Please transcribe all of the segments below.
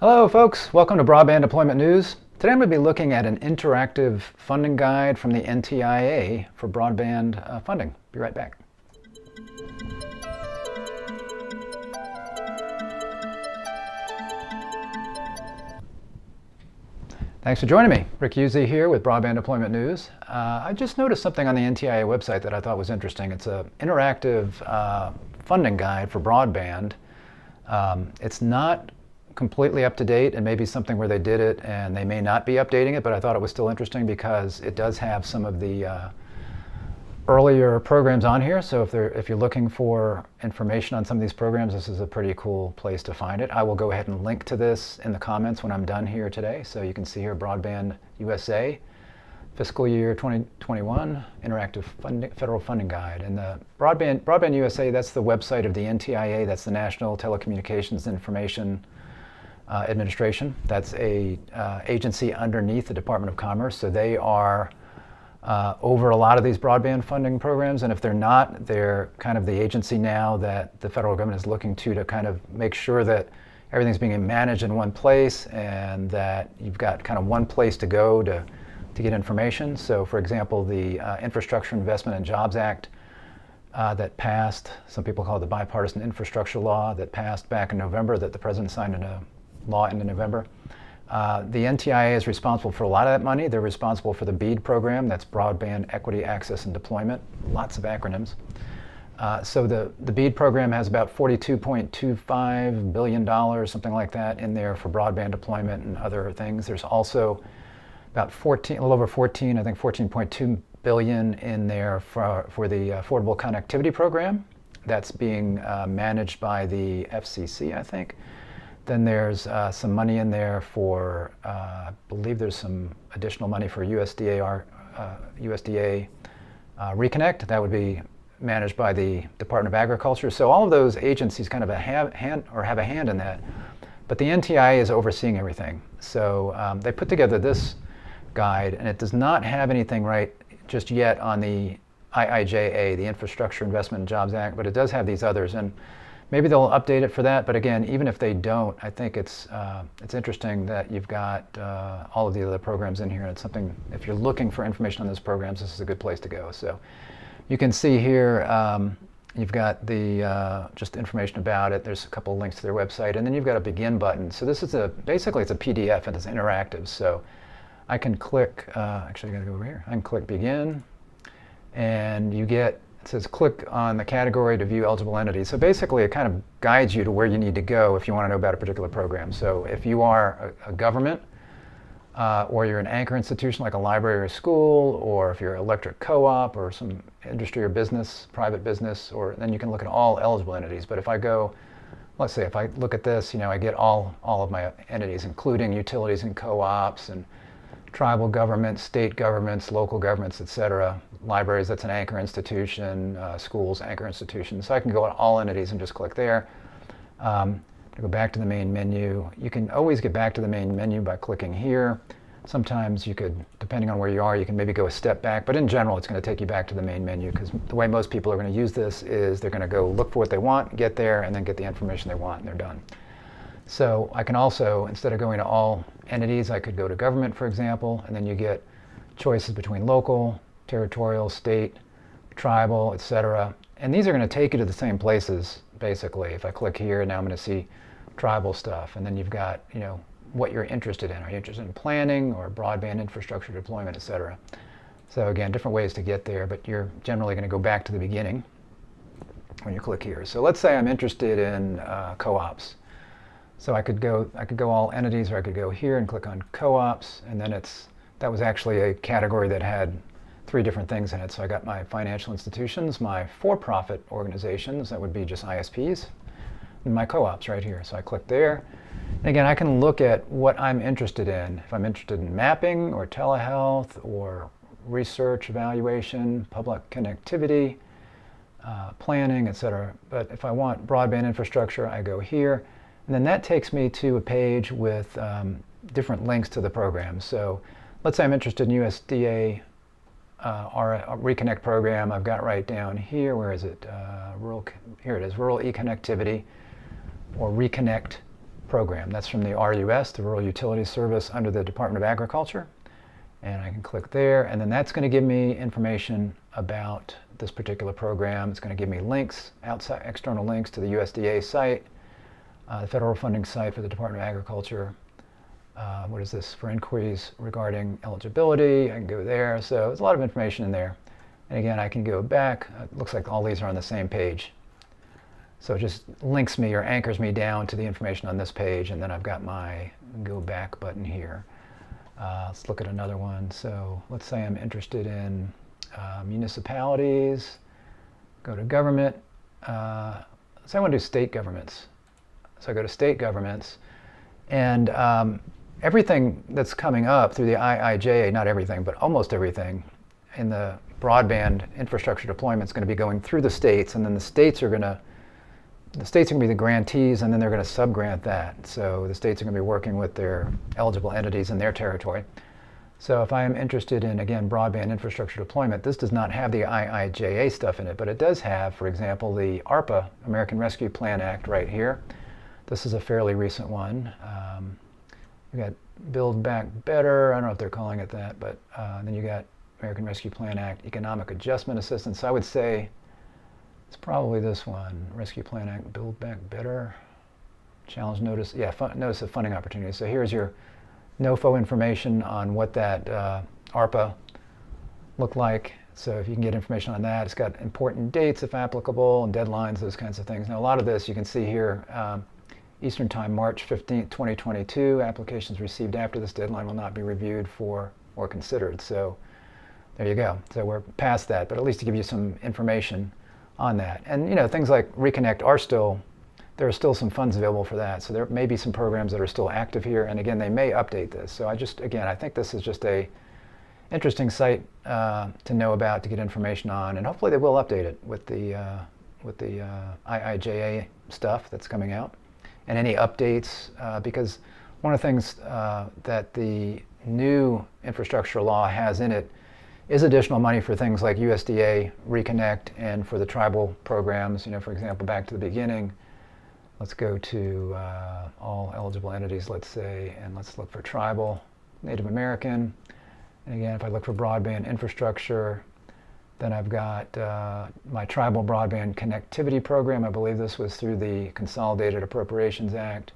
Hello folks, welcome to Broadband Deployment News. Today I'm going to be looking at an interactive funding guide from the NTIA for broadband funding. Be right back. Thanks for joining me. Rick Uzzi here with Broadband Deployment News. I just noticed something on the NTIA website that I thought was interesting. It's an interactive funding guide for broadband. It's not completely up to date, and maybe something where they did it and they may not be updating it, but I thought it was still interesting because it does have some of the earlier programs on here. So if you're looking for information on some of these programs, this is a pretty cool place to find it. I will go ahead and link to this in the comments when I'm done here today. So you can see here Broadband USA, fiscal year 2021, interactive federal funding guide. And the Broadband USA, that's the website of the NTIA, that's the National Telecommunications Information Administration. That's a agency underneath the Department of Commerce. So they are over a lot of these broadband funding programs, and if they're not, they're kind of the agency now that the federal government is looking to kind of make sure that everything's being managed in one place and that you've got kind of one place to go to get information. So for example, the Infrastructure Investment and Jobs Act that passed, some people call it the Bipartisan Infrastructure Law, that passed back in November, that the president signed into law in November. The NTIA is responsible for a lot of that money. They're responsible for the BEAD program, that's Broadband Equity, Access, and Deployment, lots of acronyms. So the BEAD program has about $42.25 billion, something like that, in there for broadband deployment and other things. There's also about a little over 14, I think 14.2 billion in there for the Affordable Connectivity Program. That's being managed by the FCC, I think. Then there's some money in there for, I believe there's some additional money for USDA Reconnect. That would be managed by the Department of Agriculture. So all of those agencies kind of have a hand in that. But the NTIA is overseeing everything. So they put together this guide, and it does not have anything right just yet on the IIJA, the Infrastructure Investment and Jobs Act, but it does have these others. And maybe they'll update it for that, but again, even if they don't, I think it's interesting that you've got all of the other programs in here. It's something, if you're looking for information on those programs, this is a good place to go. So you can see here, you've got the just information about it. There's a couple of links to their website, and then you've got a begin button. So this is basically it's a PDF and it's interactive. So I can click, actually I gotta go over here. I can click begin, and you get, it says click on the category to view eligible entities. So basically it kind of guides you to where you need to go if you want to know about a particular program. So if you are a government or you're an anchor institution like a library or a school, or if you're an electric co-op or some industry or business, private business, or then you can look at all eligible entities. But if I go, let's say if I look at this, you know, I get all of my entities, including utilities and co-ops and tribal governments, state governments, local governments, etc. Libraries, that's an anchor institution, schools, anchor institutions. So I can go to all entities and just click there. To go back to the main menu. You can always get back to the main menu by clicking here. Sometimes you could, depending on where you are, you can maybe go a step back, but in general it's going to take you back to the main menu, because the way most people are going to use this is they're going to go look for what they want, get there, and then get the information they want, and they're done. So I can also, instead of going to all entities, I could go to government, for example, and then you get choices between local, territorial, state, tribal, etc. And these are going to take you to the same places, basically. If I click here, now I'm going to see tribal stuff. And then you've got, you know, what you're interested in. Are you interested in planning or broadband infrastructure deployment, etc.? So again, different ways to get there, but you're generally going to go back to the beginning when you click here. So let's say I'm interested in co-ops. So I could go all entities, or I could go here and click on co-ops, and then that was actually a category that had 3 different things in it. So I got my financial institutions, my for-profit organizations, that would be just ISPs, and my co-ops right here. So I click there. And again, I can look at what I'm interested in. If I'm interested in mapping or telehealth or research evaluation, public connectivity, planning, etc. But if I want broadband infrastructure, I go here. And then that takes me to a page with different links to the program. So let's say I'm interested in USDA Reconnect program. I've got right down here, where is it? Here it is, Rural E-Connectivity, or Reconnect program. That's from the RUS, the Rural Utilities Service, under the Department of Agriculture. And I can click there, and then that's going to give me information about this particular program. It's going to give me links, outside external links to the USDA site, the federal funding site for the Department of Agriculture. What is this? For inquiries regarding eligibility, I can go there. So there's a lot of information in there. And again, I can go back. It looks like all these are on the same page. So it just links me or anchors me down to the information on this page, and then I've got my go back button here. Let's look at another one. So let's say I'm interested in municipalities. Go to government. So I want to do state governments. So I go to state governments, and everything that's coming up through the IIJA, not everything, but almost everything in the broadband infrastructure deployment is going to be going through the states, and then the states are going to be the grantees, and then they're going to subgrant that. So the states are going to be working with their eligible entities in their territory. So if I am interested in, again, broadband infrastructure deployment, this does not have the IIJA stuff in it, but it does have, for example, the ARPA, American Rescue Plan Act, right here. This is a fairly recent one. You got Build Back Better, I don't know if they're calling it that, but then you got American Rescue Plan Act, Economic Adjustment Assistance. So I would say it's probably this one, Rescue Plan Act, Build Back Better, Challenge Notice, yeah, Notice of Funding Opportunities. So here's your NOFO information on what that ARPA looked like. So if you can get information on that, it's got important dates if applicable and deadlines, those kinds of things. Now a lot of this you can see here, Eastern Time, March 15th, 2022. Applications received after this deadline will not be reviewed for or considered. So there you go. So we're past that, but at least to give you some information on that. And things like Reconnect there are still some funds available for that. So there may be some programs that are still active here. And again, they may update this. So I think this is just a interesting site to know about, to get information on, and hopefully they will update it with the IIJA stuff that's coming out, and any updates, because one of the things that the new infrastructure law has in it is additional money for things like USDA Reconnect and for the tribal programs. For example, back to the beginning, let's go to all eligible entities, let's say, and let's look for tribal, Native American. And again, if I look for broadband infrastructure, then I've got my tribal broadband connectivity program. I believe this was through the Consolidated Appropriations Act.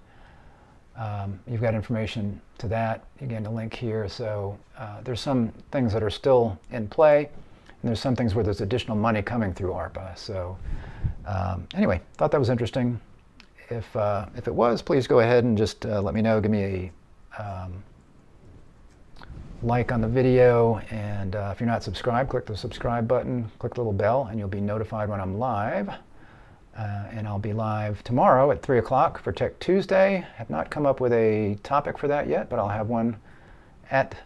You've got information to that. Again, the link here. So there's some things that are still in play, and there's some things where there's additional money coming through ARPA. So anyway, thought that was interesting. If it was, please go ahead and just let me know. Give me a like on the video, and if you're not subscribed, click the subscribe button, click the little bell, and you'll be notified when I'm live. And I'll be live tomorrow at 3 o'clock for Tech Tuesday. Have not come up with a topic for that yet, but I'll have one at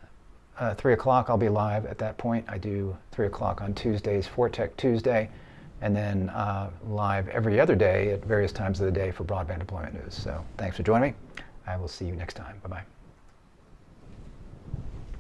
3 o'clock. I'll be live at that point. I do 3 o'clock on Tuesdays for Tech Tuesday, and then live every other day at various times of the day for broadband deployment news. So thanks for joining me. I will see you next time. Bye-bye.